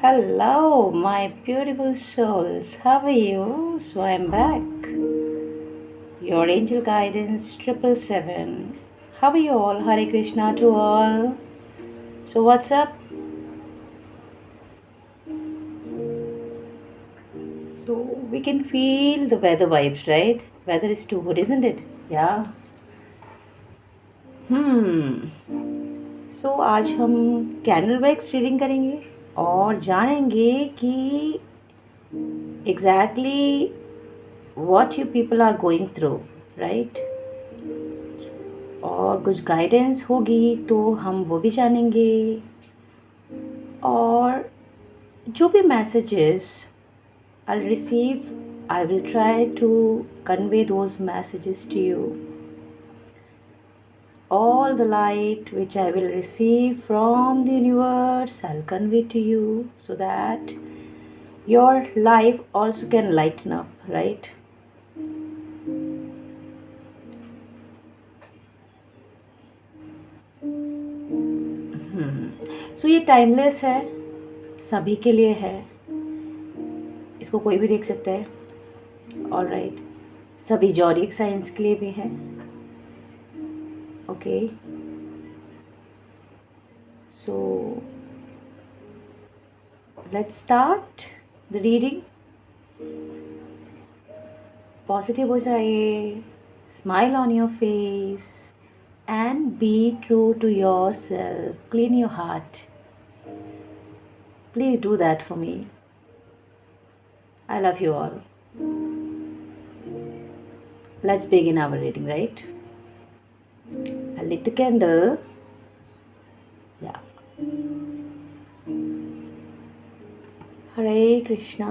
Hello, my beautiful souls. How are you? So I'm back. Your angel guidance 777. How are you all? Hare Krishna to all. So what's up? So we can feel the weather vibes, right? Weather is too good, isn't it? Yeah. Hmm. So आज हम candle wax reading करेंगे और जानेंगे कि exactly what you people are going through, right? और कुछ guidance होगी तो हम वो भी जानेंगे और जो भी messages I'll receive, I will try to convey those messages to you. All the light which I will receive from the universe, I'll convey to you so that your life also can lighten up, right? सो ये timeless है, सभी के लिए है, इसको कोई भी देख सकता है। ऑल राइट, सभी जॉडिक साइंस के लिए भी है। Okay, so let's start the reading. Positive हो जाइए, smile on your face and be true to yourself, clean your heart. Please do that for me. I love you all. Let's begin our reading, right? I'll lit the candle. Yeah. Hare Krishna.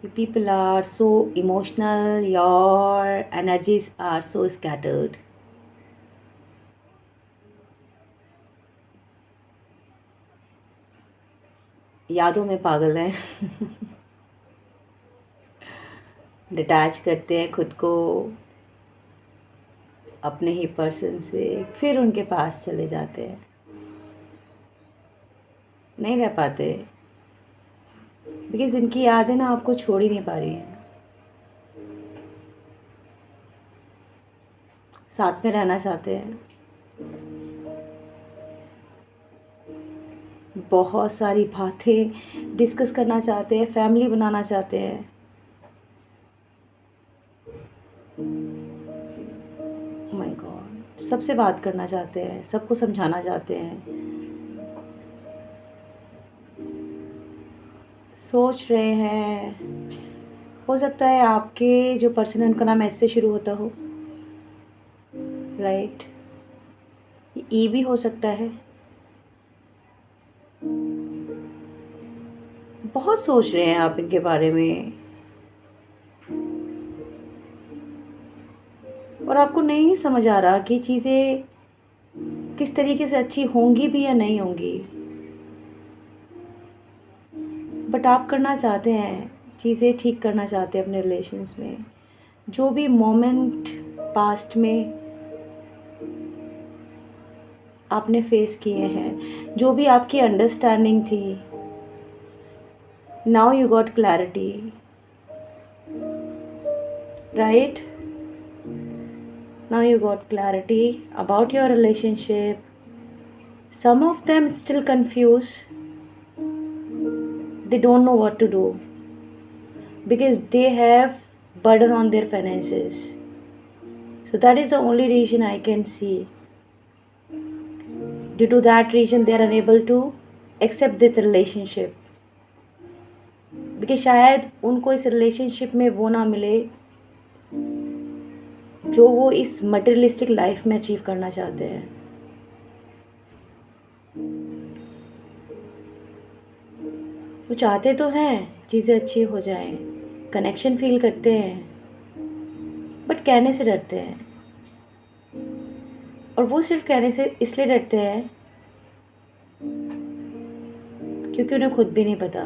You people are so emotional, your energies are so scattered. यादों में पागल हैं। Detach करते हैं खुद को अपने ही person से, फिर उनके पास चले जाते हैं, नहीं रह पाते बिकॉज इनकी यादें ना आपको छोड़ ही नहीं पा रही हैं, साथ में रहना चाहते हैं, बहुत सारी बातें डिस्कस करना चाहते हैं, फैमिली बनाना चाहते हैं। माय गॉड, सबसे बात करना चाहते हैं, सबको समझाना चाहते हैं, सोच रहे हैं। हो सकता है आपके जो पर्सन है उनका नाम एस से शुरू होता हो, राइट? ई भी हो सकता है। बहुत सोच रहे हैं आप इनके बारे में और आपको नहीं समझ आ रहा कि चीज़ें किस तरीके से अच्छी होंगी भी या नहीं होंगी, बट आप करना चाहते हैं, चीज़ें ठीक करना चाहते हैं अपने रिलेशन्स में। जो भी मोमेंट पास्ट में आपने फेस किए हैं, जो भी आपकी अंडरस्टैंडिंग थी, now you got clarity, right? Now you got clarity about your relationship. Some of them still confused. They don't know what to do because they have burden on their finances. So that is the only reason I can see. Due to that reason they are unable to accept this relationship. Because शायद उनको इस relationship में वो ना मिले जो वो इस मटेरियलिस्टिक लाइफ में अचीव करना चाहते हैं। वो चाहते तो हैं चीज़ें अच्छी हो जाएं, कनेक्शन फील करते हैं, बट कहने से डरते हैं। और वो सिर्फ कहने से इसलिए डरते हैं क्योंकि उन्हें खुद भी नहीं पता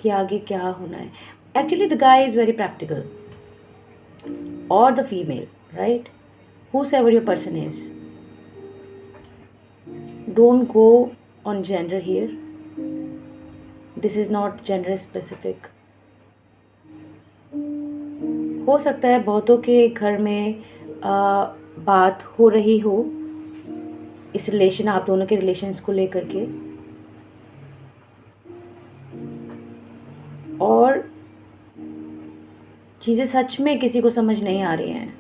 कि आगे क्या होना है. Actually, the guy is very practical, or the female, right? Whosoever your person is. Don't go on gender here. This is not gender specific. हो सकता है बहुतों के घर में बात हो रही हो इस रिलेशन, आप दोनों के रिलेशंस को लेकर के, और चीज़ें सच में किसी को समझ नहीं आ रही हैं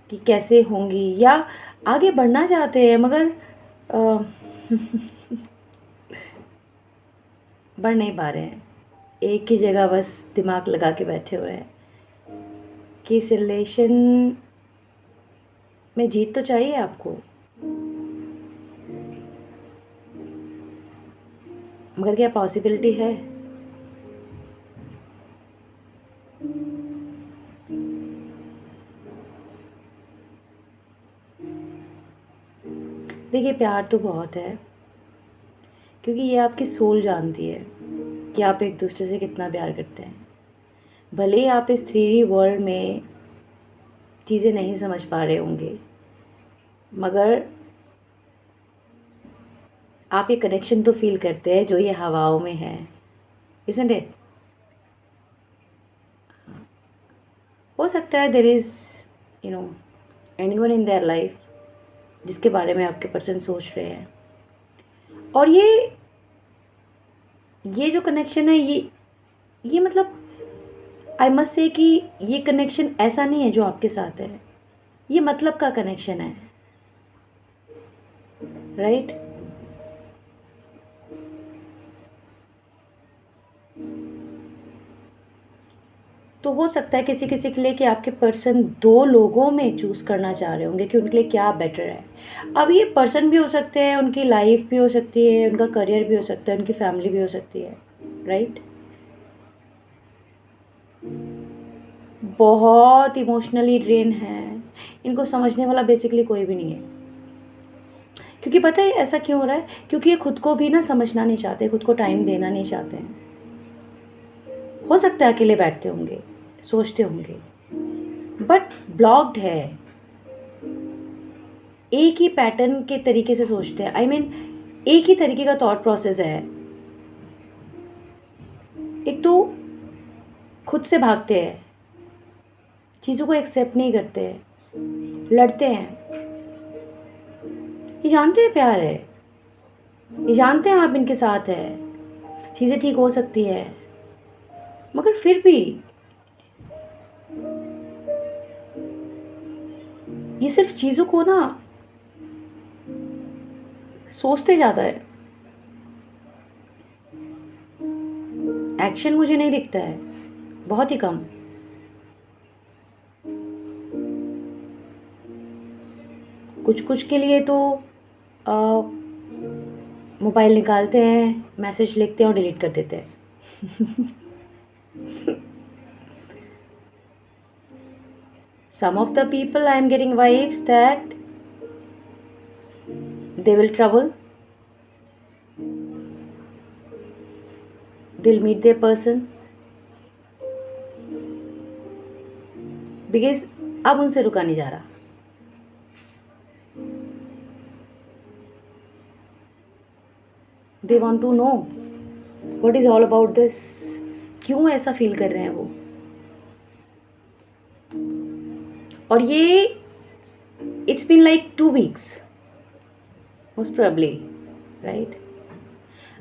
कि कैसे होंगी, या आगे बढ़ना चाहते हैं मगर बढ़ नहीं पा रहे हैं. एक ही जगह बस दिमाग लगा के बैठे हुए हैं कि इस रिलेशन में जीत तो चाहिए आपको, मगर क्या पॉसिबिलिटी है? देखिए, प्यार तो बहुत है, क्योंकि ये आपकी सोल जानती है कि आप एक दूसरे से कितना प्यार करते हैं. भले ही आप इस 3D वर्ल्ड में चीज़ें नहीं समझ पा रहे होंगे, मगर आप ये कनेक्शन तो फील करते हैं जो ये हवाओं में है, isn't it? हो सकता है there is anyone in their life जिसके बारे में आपके पर्सन सोच रहे हैं, और ये जो कनेक्शन है, ये मतलब आई मस्ट से कि ये कनेक्शन ऐसा नहीं है जो आपके साथ है, ये मतलब का कनेक्शन है, राइट? तो हो सकता है किसी किसी के लिए कि आपके पर्सन दो लोगों में चूज़ करना चाह रहे होंगे कि उनके लिए क्या बेटर है. अब ये पर्सन भी हो सकते हैं, उनकी लाइफ भी हो सकती है, उनका करियर भी हो सकता है, उनकी फैमिली भी हो सकती है, राइट? बहुत इमोशनली ड्रेन है, इनको समझने वाला बेसिकली कोई भी नहीं है. क्योंकि पता है ऐसा क्यों हो रहा है? क्योंकि ये खुद को भी ना समझना नहीं चाहते, खुद को टाइम देना नहीं चाहते हैं. हो सकता है अकेले बैठते होंगे, सोचते होंगे, बट ब्लॉक्ड है. एक ही पैटर्न के तरीके से सोचते हैं, आई मीन एक ही तरीके का थॉट प्रोसेस है. एक तो खुद से भागते हैं, चीज़ों को एक्सेप्ट नहीं करते, लड़ते हैं. ये जानते हैं प्यार है, ये जानते हैं आप इनके साथ हैं, चीज़ें ठीक हो सकती हैं, मगर फिर भी ये सिर्फ चीज़ों को ना सोचते ज़्यादा है. एक्शन मुझे नहीं दिखता है, बहुत ही कम. कुछ कुछ के लिए तो मोबाइल निकालते हैं, मैसेज लिखते हैं और डिलीट कर देते हैं. Some of the people I am getting vibes that they will travel, they'll meet their person, because अब उनसे रुका नहीं जा रहा. They want to know what is all about this, क्यों ऐसा फील कर रहे हैं वो. और ये it's been like 2 weeks most probably, right?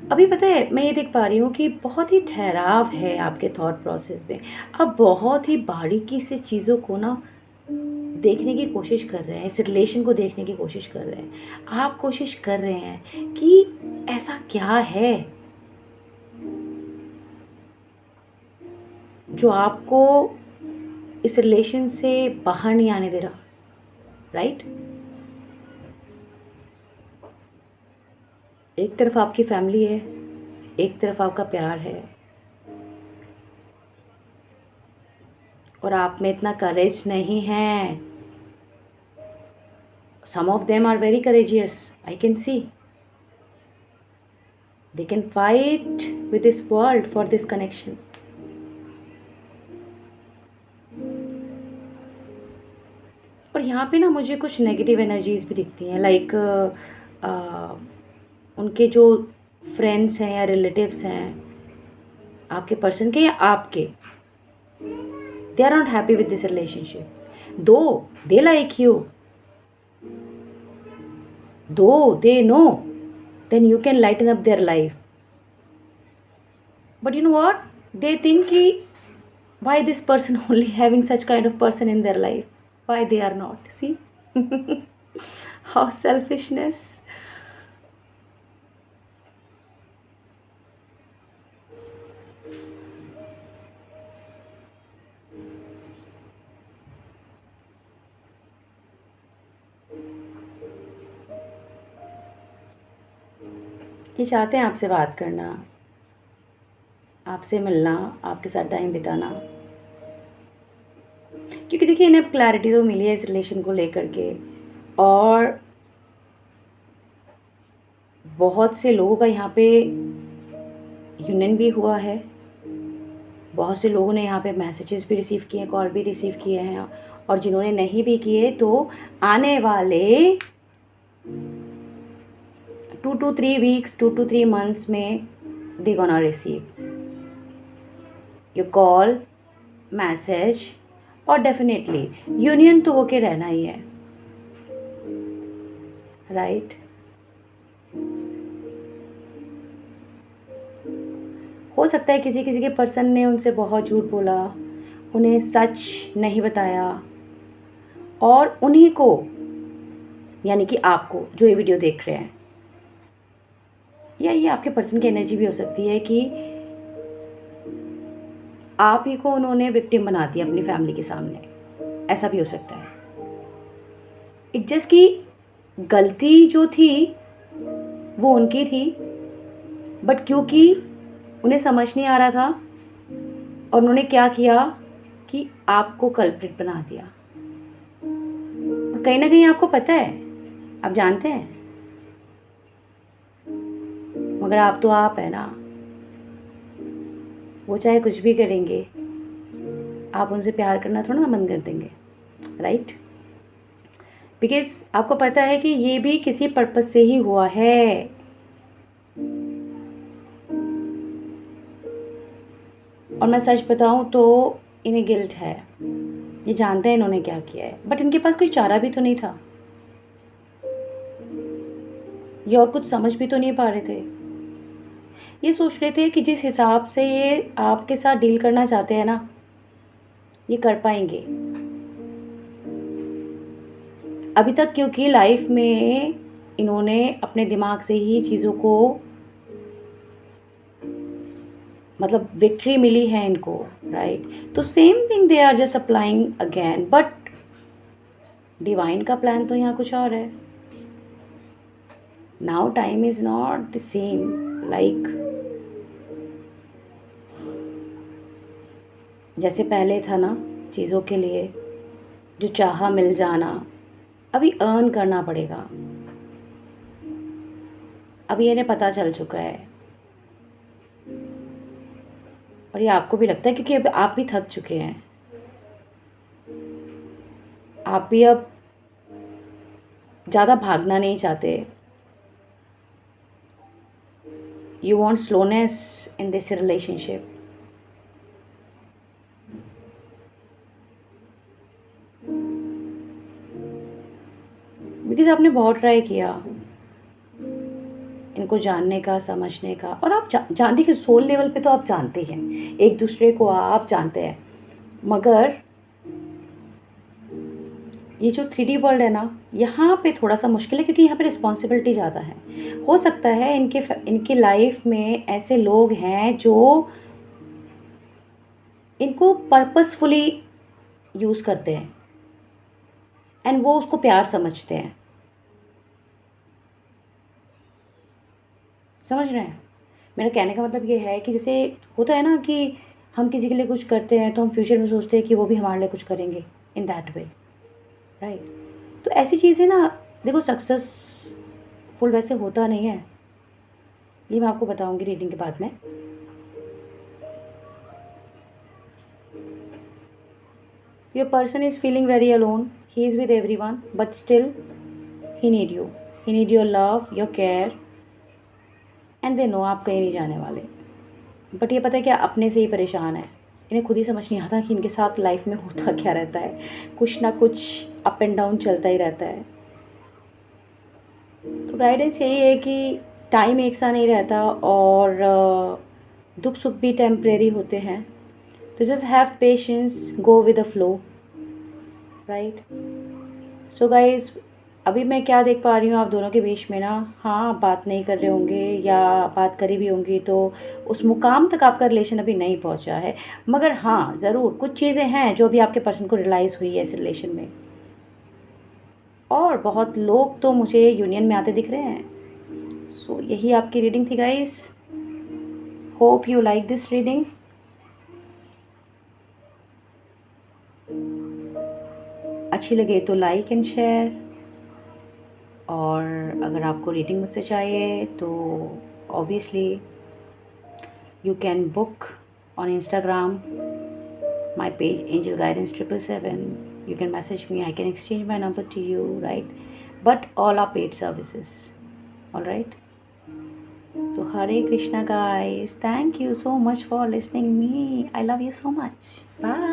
अभी पता है मैं ये देख पा रही हूँ कि बहुत ही ठहराव है आपके थॉट प्रोसेस में. आप बहुत ही बारीकी से चीज़ों को ना देखने की कोशिश कर रहे हैं, इस रिलेशन को देखने की कोशिश कर रहे हैं. आप कोशिश कर रहे हैं कि ऐसा क्या है जो आपको इस रिलेशन से बाहर नहीं आने दे रहा, राइट? एक तरफ आपकी फैमिली है, एक तरफ आपका प्यार है, और आप में इतना करेज नहीं है. Some of them are very courageous, I can see. They can fight with this world for this connection. और यहाँ पे ना मुझे कुछ नेगेटिव एनर्जीज भी दिखती हैं, लाइक उनके जो फ्रेंड्स हैं या रिलेटिव्स हैं आपके पर्सन के या आपके, they are not happy with this relationship. Though they like you, though they know, then you can lighten up their life. But you know what? They think ki, why this person only having such kind of person in their life? Why they are not? See? How selfishness. ये चाहते हैं आपसे बात करना, आपसे मिलना, आपके साथ टाइम बिताना, क्योंकि देखिए इन्हें अब क्लैरिटी तो मिली है इस रिलेशन को लेकर के, और बहुत से लोगों का यहाँ पे यूनियन भी हुआ है, बहुत से लोगों ने यहाँ पे मैसेजेस भी रिसीव किए हैं, कॉल भी रिसीव किए हैं, और जिन्होंने नहीं भी किए तो आने वाले 2 to 3 weeks, 2 to 3 months में they gonna receive your call, message, और डेफिनेटली यूनियन तो होके रहना ही है, राइट? हो सकता है किसी किसी के पर्सन ने उनसे बहुत झूठ बोला, उन्हें सच नहीं बताया, और उन्हीं को, यानी कि आपको जो ये वीडियो देख रहे हैं, या ये आपके पर्सन की एनर्जी भी हो सकती है कि आप ही को उन्होंने विक्टिम बना दिया अपनी फैमिली के सामने, ऐसा भी हो सकता है। इट जस्ट कि गलती जो थी वो उनकी थी, बट क्योंकि उन्हें समझ नहीं आ रहा था, और उन्होंने क्या किया कि आपको कल्प्रिट बना दिया। और कहीं ना कहीं आपको पता है, आप जानते हैं, मगर आप तो आप है ना, वो चाहे कुछ भी करेंगे, आप उनसे प्यार करना थोड़ा ना बंद कर देंगे, राइट? बिकॉज आपको पता है कि ये भी किसी पर्पस से ही हुआ है। और मैं सच बताऊं तो इन्हें गिल्ट है, ये जानते हैं इन्होंने क्या किया है, बट इनके पास कोई चारा भी तो नहीं था, ये और कुछ समझ भी तो नहीं पा रहे थे। ये सोच रहे थे कि जिस हिसाब से ये आपके साथ डील करना चाहते हैं ना, ये कर पाएंगे अभी तक, क्योंकि लाइफ में इन्होंने अपने दिमाग से ही चीज़ों को, मतलब विक्ट्री मिली है इनको, राइट? तो same thing they are just applying again, but divine का प्लान तो यहाँ कुछ और है। Now time is not the same, like जैसे पहले था ना, चीज़ों के लिए जो चाहा मिल जाना, अभी अर्न करना पड़ेगा। अभी इन्हें पता चल चुका है, और ये आपको भी लगता है, क्योंकि अब आप भी थक चुके हैं, आप भी अब ज़्यादा भागना नहीं चाहते। You want slowness in this relationship. Because आपने बहुत ट्राई किया इनको जानने का, समझने का, और आप जानते कि सोल लेवल पे तो आप जानते हैं, एक दूसरे को आप जानते हैं, मगर ये जो 3D वर्ल्ड है ना, यहाँ पे थोड़ा सा मुश्किल है, क्योंकि यहाँ पे रिस्पॉन्सिबिलिटी ज़्यादा है। हो सकता है इनके लाइफ में ऐसे लोग हैं जो इनको पर्पसफुली यूज़ करते हैं, एंड वो उसको प्यार समझते हैं। समझ रहे हैं? मेरा कहने का मतलब ये है कि जैसे होता है ना कि हम किसी के लिए कुछ करते हैं तो हम फ्यूचर में सोचते हैं कि वो भी हमारे लिए कुछ करेंगे, इन दैट वे, राइट? तो ऐसी चीज़ें ना, देखो सक्सेसफुल वैसे होता नहीं है, ये मैं आपको बताऊंगी रीडिंग के बाद में। Your person is feeling very alone, he is with everyone but still he need you, he need your love, your care, and they know आप कहीं नहीं जाने वाले। बट ये पता है क्या, अपने से ही परेशान है। इन्हें खुद ही समझ नहीं आता कि इनके साथ लाइफ में होता क्या रहता है। कुछ ना कुछ अप एंड डाउन चलता ही रहता है। तो गाइडेंस यही है कि टाइम एक सा नहीं रहता, और दुख सुख भी टेम्परेरी होते हैं। तो just have patience, go with the flow, right. So guys, अभी मैं क्या देख पा रही हूँ आप दोनों के बीच में ना, हाँ आप बात नहीं कर रहे होंगे, या बात करी भी होंगी तो उस मुकाम तक आपका रिलेशन अभी नहीं पहुँचा है। मगर हाँ, ज़रूर कुछ चीज़ें हैं जो भी आपके पर्सन को रियलाइज़ हुई है इस रिलेशन में। और बहुत लोग तो मुझे यूनियन में आते दिख रहे हैं। सो यही आपकी रीडिंग थी guys. Hope you like this reading. अच्छी लगे तो लाइक एंड शेयर, और अगर आपको रीडिंग मुझसे चाहिए तो obviously you can book on Instagram my page angel guidance 777. You can message me, I can exchange my number to you, right? But all are paid services, all right? So Hare Krishna guys, thank you so much for listening me. I love you so much. Bye.